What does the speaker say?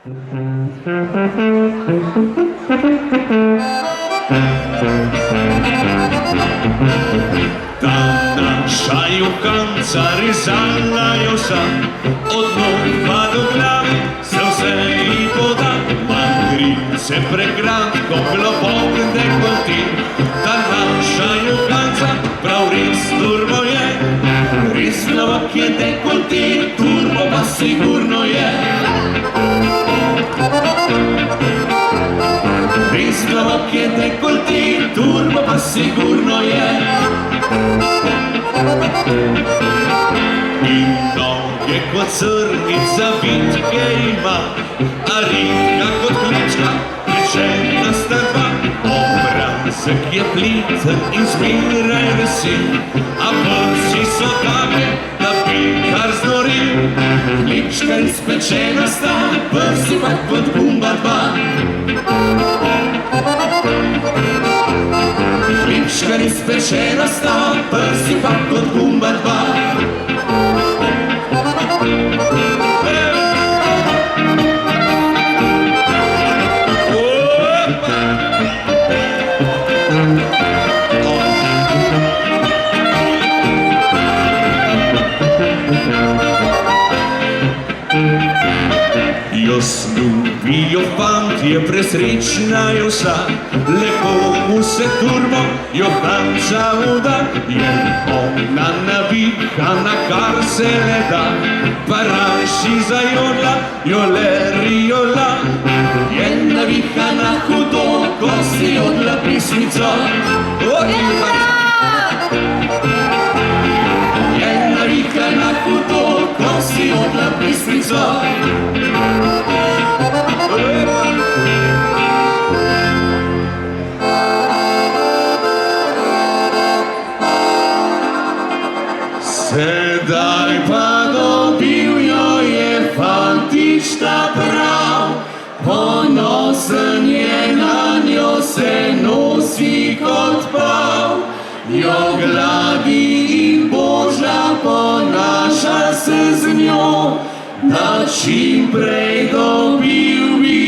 Ta naša juhanca rezala jo sam, od nog pa do glave se vse ji poda. Magrice prekratko, globok dekoltin, ta naša juhanca prav res turbo je. Res globok je dekoltin, turbo pa sigurno je. Res globok je dekoltin, turbo pa sigurno je. In noge kot srnica vitke ima, a ritka kot klečka, rečena sta dva. Obrazek je pliten in zmeraj vesel, a prsi so take, da bi kar znoril. Klečka izpečena sta, prsi pa kot gumba dva. Klečka izpečena sta, prsi pa kot gumba dva. Jo ljubijo fantje, presrečna je vsa, lepo mu se turbo juhanca uda. Je ona navihana, kar se ne da, pa rajši zajodla, joleri jola. Je navihana hudo, ko si jodla pismico. Je navihana hudo, ko si jodla pismico. Sedaj pa dobil jo je fantič ta prav, ponosen je na njo, se nosi kot pav. Jo gladi in Božja ponaša se z njo, da čim prej dobil bi.